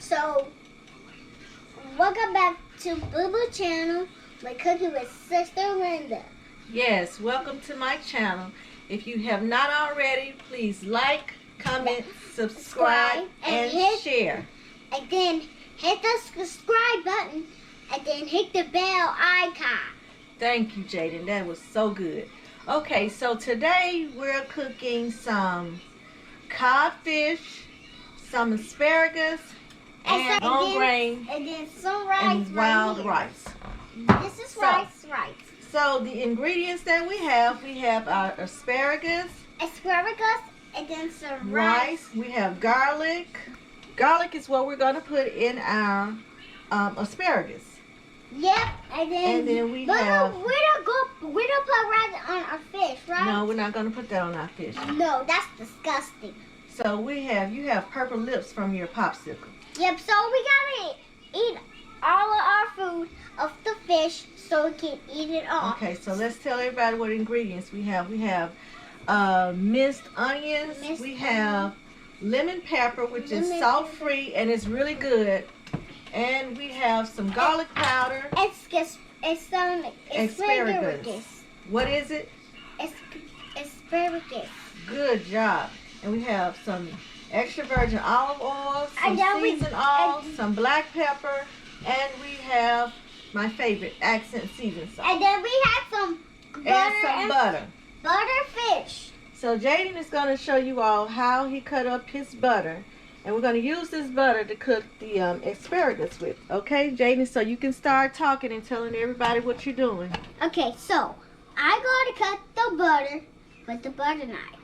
So, welcome back to Boo Boo Channel. We're cooking with Sister Linda. Yes, welcome to my channel. If you have not already, please like, comment, subscribe, and share. And then hit the subscribe button and then hit the bell icon. Thank you, Jaden. That was so good. Okay, so today we're cooking some cod fish, some asparagus, and long grain, and then some rice and wild rice. This is rice. So the ingredients that we have our asparagus, and then some rice. We have garlic. Garlic is what we're going to put in our asparagus. Yep, and then we have. We don't put rice on our fish, right? No, we're not going to put that on our fish. No, that's disgusting. So you have purple lips from your popsicle. Yep. So we gotta eat all of our food of the fish so we can eat it all. Okay, so let's tell everybody what ingredients we have. We have minced onions. We have lemon pepper, which is salt-free and it's really good. And we have some garlic powder. It's some asparagus. What is it? Asparagus. Good job. And we have some extra virgin olive oil, some seasoned oil, some black pepper, and we have my favorite, accent seasoned salt. And then we have some butter. Butter fish. So Jaden is going to show you all how he cut up his butter. And we're going to use this butter to cook the asparagus with. Okay, Jaden, so you can start talking and telling everybody what you're doing. Okay, so I'm going to cut the butter with the butter knife.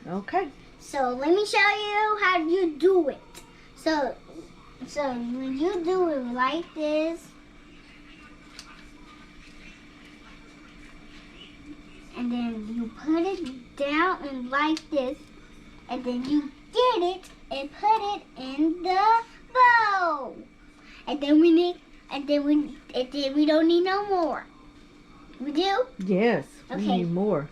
Okay. So let me show you how you do it. So when you do it like this, and then you put it down and like this, and then you get it and put it in the bowl. And then we don't need no more. We do? Yes, we Okay. need more.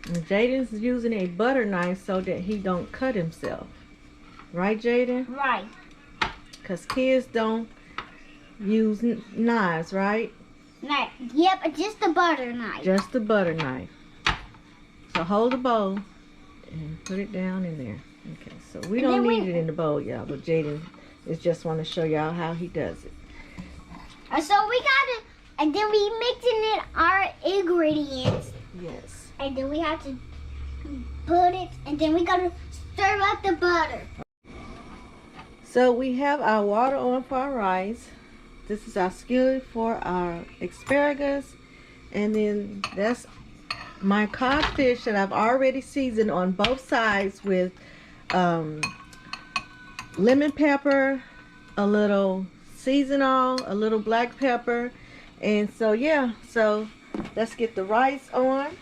And Jaden's using a butter knife so that he don't cut himself. Right, Jaden? Right. Because kids don't use knives, right? Right. Yep, just the butter knife. Just the butter knife. So hold the bowl and put it down in there. Okay, so we don't need it in the bowl, y'all, but Jaden is just want to show y'all how he does it. So we got it, and then we mixing in our ingredients. Yes. And then we have to put it, and then we gotta stir up the butter. So we have our water on for our rice. This is our skillet for our asparagus. And then that's my cod fish that I've already seasoned on both sides with lemon pepper, a little seasoned oil, a little black pepper. And so yeah, so let's get the rice on.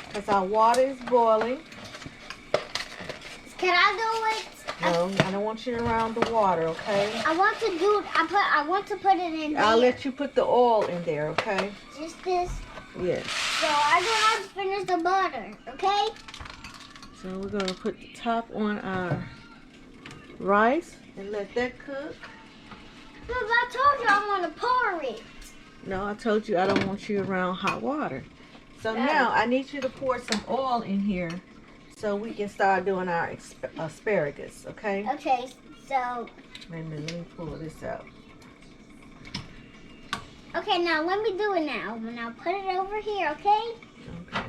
Because our water is boiling. Can I do it? No, I don't want you around the water, okay? I want to put it in I'll there. let you put the oil in there, okay? Just this. Yes. So I don't have to finish the butter, okay? So we're going to put the top on our rice and let that cook. Because I told you I want to pour it. No, I told you I don't want you around hot water. So now I need you to pour some oil in here so we can start doing our asparagus, okay? Okay, so... Wait a minute, let me pull this out. Okay, now let me do it now. Now put it over here, okay? Okay.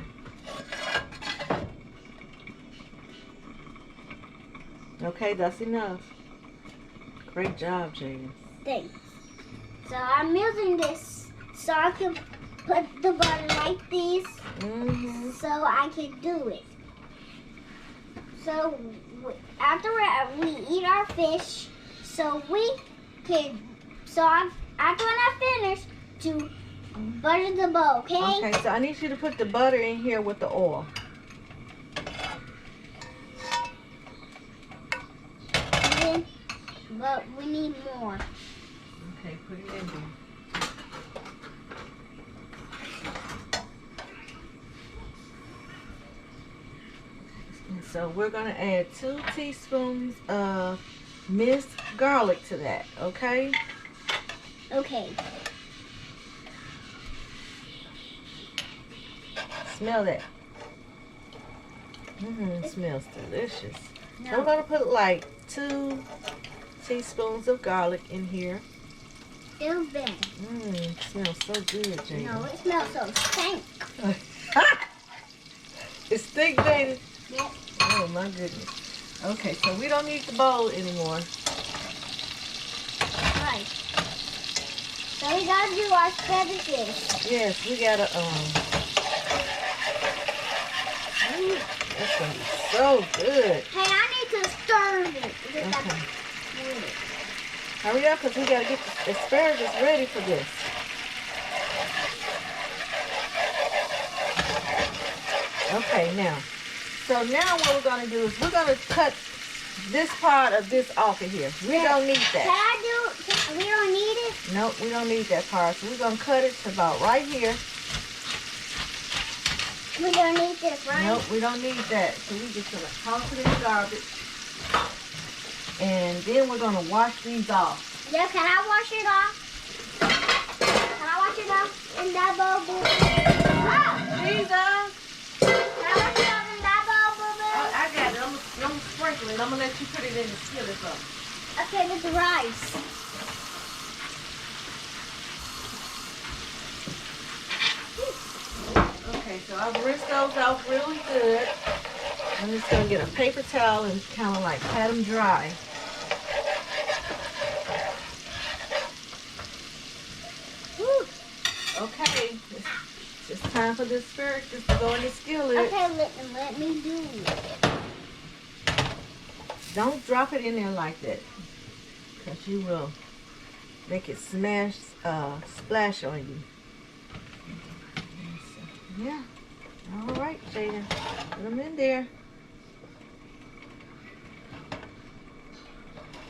Okay, that's enough. Great job, Jaden. Thanks. So I'm using this so I can put the butter like this, so I can do it. So after we eat our fish, so we can. So after when I finish, to butter the bowl, okay? Okay, so I need you to put the butter in here with the oil. But we need more. Okay, put it in there. So we're gonna add 2 teaspoons of minced garlic to that, okay? Okay. Smell that. It smells delicious. No. So we're gonna put like 2 teaspoons of garlic in here. Still bad. It smells so good, Jaden. No, it smells so stink. It stink, Jaden? Yep. Oh my goodness. Okay, so we don't need the bowl anymore. Right. So we gotta do our asparagus. Yes, we gotta ooh, that's gonna be so good. Hey, I need to stir it. Okay. Hurry up, because we got to get the asparagus ready for this. Okay, now. So now what we're going to do is we're going to cut this part of this off of here. We don't need that. We don't need it? Nope, we don't need that part. So we're going to cut it to about right here. We don't need this, right? Nope, we don't need that. So we're just going to toss it in the garbage. And then we're going to wash these off. Yeah, can I wash it off? Can I wash it off in that bowl, boo? Jesus! Can I wash it off in that bowl, boo? I got it. I'm going to sprinkle it. I'm going to let you put it in the skillet first. Okay, with the rice. Okay, so I've rinsed those off really good. I'm just going to get a paper towel and kind of like pat them dry. Okay, it's time for the asparagus to go in the skillet. Okay, let me do it. Don't drop it in there like that, because you will make it splash on you. Yeah, all right, Jaden, put them in there.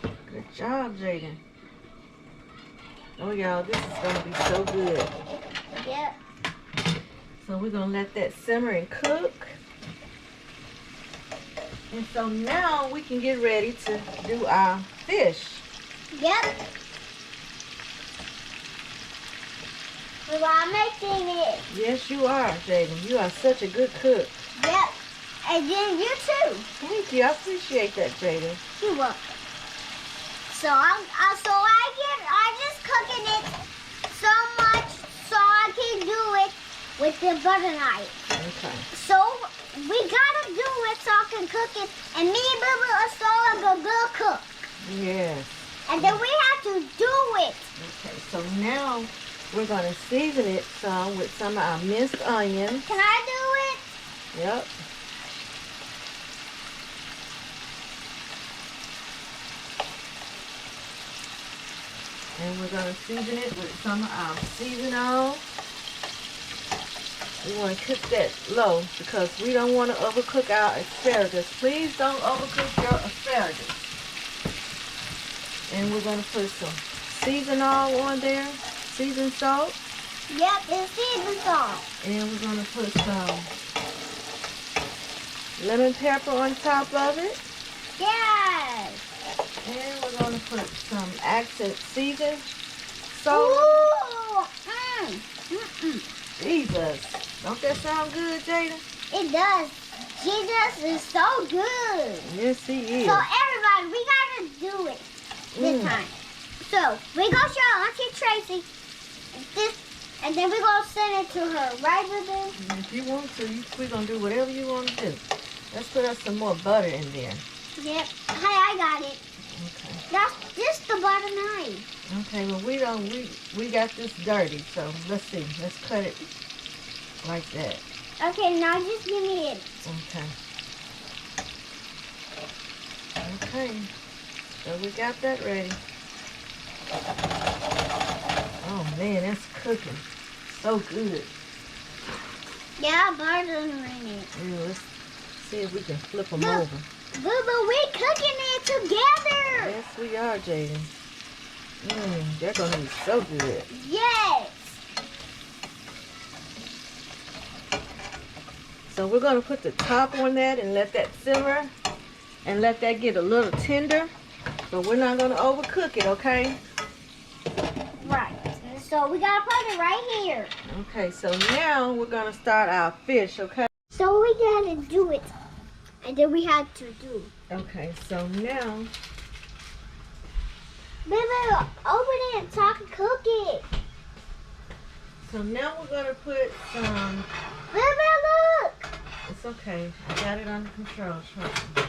Good job, Jaden. Oh, y'all, this is going to be so good. Yep. So we're going to let that simmer and cook. And so now we can get ready to do our fish. Yep. While making it. Yes, you are, Jaden. You are such a good cook. Yep. And then you too. Thank you. I appreciate that, Jaden. You're welcome. So I just cooking it so much so I can do it with the butter knife. Okay. So we gotta do it so I can cook it. And me and Boo are so like a good cook. Yes. And then we have to do it. Okay, so now we're going to season it some with some of our minced onions. Can I do it? Yep. And we're going to season it with some of our seasonal. We want to cook that low because we don't want to overcook our asparagus. Please don't overcook your asparagus. And we're going to put some seasonal on there, seasoned salt. Yep, it's seasoned salt. And we're going to put some lemon pepper on top of it. Yes. And we're going to put some accent seasoned salt. Ooh. Jesus. Don't that sound good, Jada? It does. Jesus is so good. Yes, he is. So everybody, we gotta do it this time. So we gonna show Auntie Tracy this, and then we gonna send it to her, right, Boo? If you want to, we're going to do whatever you want to do. Let's put us some more butter in there. Yep. Hey, I got it. Okay. That's just the butter knife. Okay, well we got this dirty, so let's see. Let's cut it like that. Okay, now just give me it. Okay. Okay. So we got that ready. Oh man, that's cooking. So good. Yeah, butter in it. Yeah, let's see if we can flip them Look. over. Boo, we cooking it together. Yes, we are, Jaden. They're going to be so good. Yes. So we're going to put the top on that and let that simmer and let that get a little tender. But we're not going to overcook it, okay? Right. So we gotta put it right here. Okay, so now we're going to start our fish, okay? So we gotta do it. And then we had to do. Okay, so now... Baby, open it so I can cook it. So now we're going to put some... Baby, look. It's okay. I got it under control. Trust me.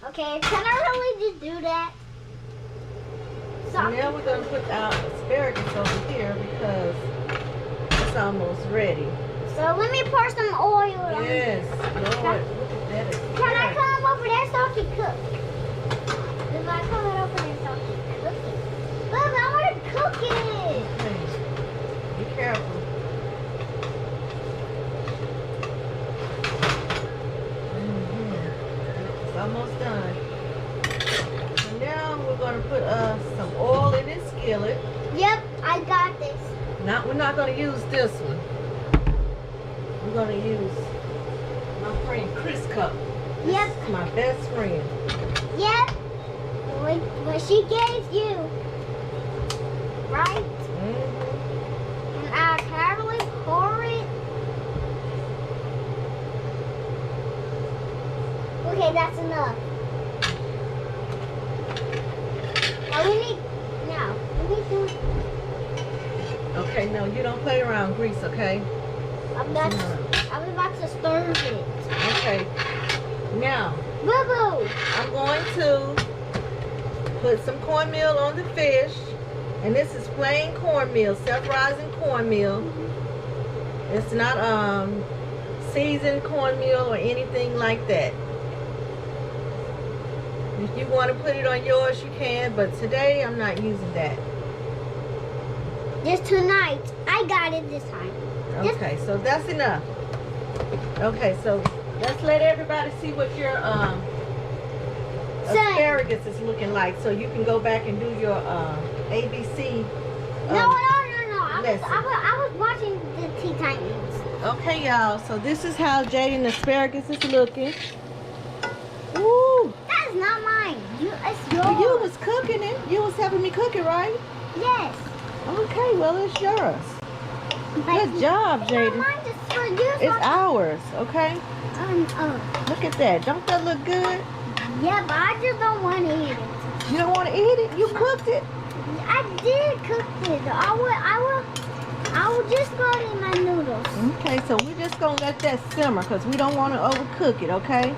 Okay, can I really just do that? So now we're going to put our asparagus over here because it's almost ready. So let me pour some oil on it. Yes, Lord, look at that. Can I come over there so I can cook? If I come over there so I can cook it. Look, I want to cook it. Okay. Be careful. It's almost done. So now we're going to put some oil in this skillet. Yep, I got this. We're not going to use this one. We're going to use my friend Chris cup. Yep. This is my best friend. Yep. What she gave you. Right? And I carefully pour it. Okay, that's enough. Now we need to... Okay, no, you don't play around grease, okay? I'm about to stir it. Okay. Now, Boo-boo! I'm going to put some cornmeal on the fish. And this is plain cornmeal, self-rising cornmeal. It's not seasoned cornmeal or anything like that. If you want to put it on yours, you can, but today I'm not using that. Just tonight. I got it this time. Okay, so that's enough. Okay, so let's let everybody see what your asparagus is looking like, so you can go back and do your ABC. No. I was watching the Teen Titans. Okay, y'all. So this is how Jaden asparagus is looking. Ooh. That's not mine. It's yours. Well, you was cooking it. You was helping me cook it, right? Yes. Okay, well, it's yours. Good job, Jaden. Mine just for you. It's ours, okay? Look at that. Don't that look good? Yeah, but I just don't want to eat it. You don't want to eat it? You cooked it? I did cook it. I will just go to eat my noodles. Okay, so we're just going to let that simmer because we don't want to overcook it, okay?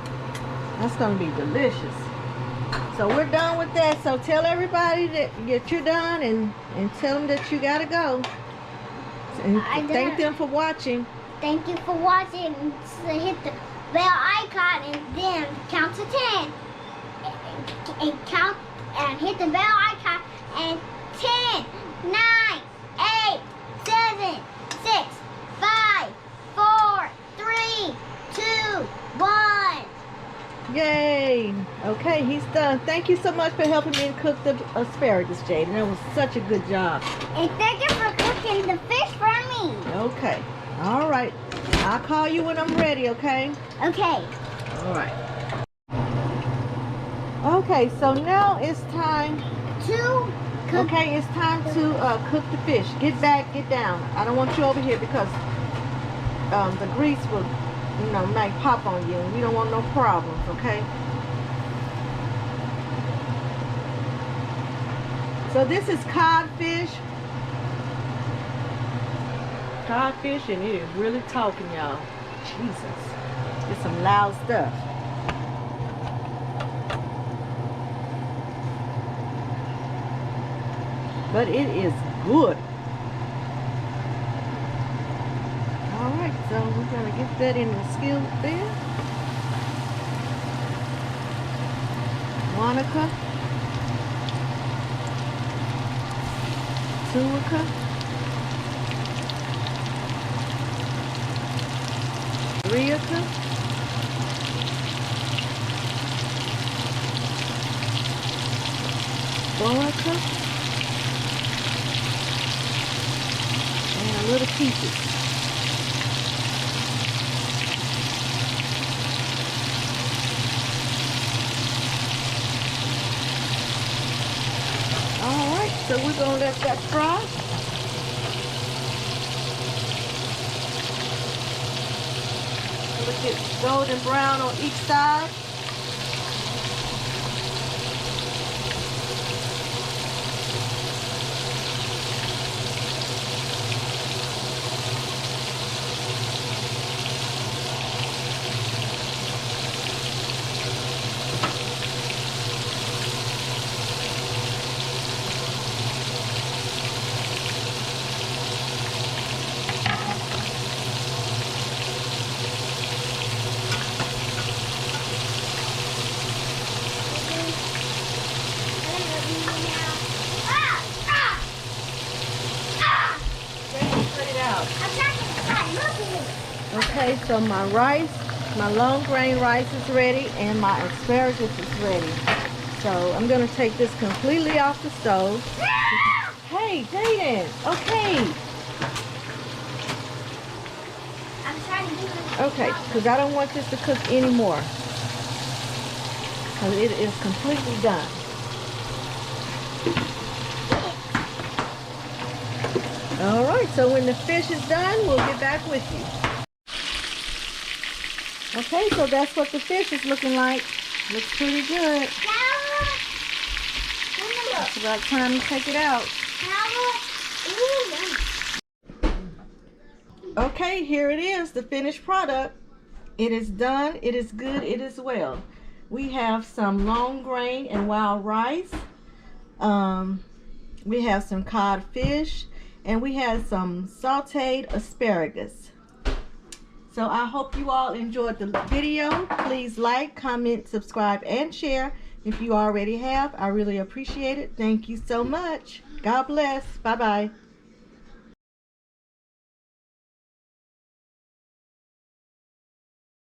That's going to be delicious. So we're done with that. So tell everybody that you're done and tell them that you got to go. And thank them for watching. Thank you for watching. So hit the bell icon and then count to 10. And count and hit the bell icon and 10, 9, 8, 7, 6, 5, 4, 3, 2, 1. Yay! Okay, he's done. Thank you so much for helping me cook the asparagus, Jaden. That was such a good job. And thank you for cooking the fish for me. Okay. All right. I'll call you when I'm ready, okay? Okay. All right. Okay, so now it's time to cook. Okay, it's time to cook the fish. Get back, get down. I don't want you over here because the grease will, might pop on you, and we don't want no problems, okay? So this is cod fish. Cod fish, and it is really talking, y'all. Jesus. It's some loud stuff. But it is good. Alright, so we're going to get that in the skillet there. 1 cup. 2 cup. 3 cup. 4 cup. Little pieces. So we're gonna let that fry. Look at golden brown on each side. Okay, so my rice, my long grain rice is ready and my asparagus is ready. So I'm gonna take this completely off the stove. Hey, Jaden, okay. I'm trying to do it. Okay, because I don't want this to cook anymore. Because it is completely done. Alright, so when the fish is done, we'll get back with you. Okay, so that's what the fish is looking like. Looks pretty good. It's about time to take it out. Okay, here it is, the finished product. It is done, it is good, it is well. We have some long grain and wild rice. We have some cod fish, and we have some sauteed asparagus. So I hope you all enjoyed the video. Please like, comment, subscribe, and share. If you already have, I really appreciate it. Thank you so much. God bless. Bye-bye.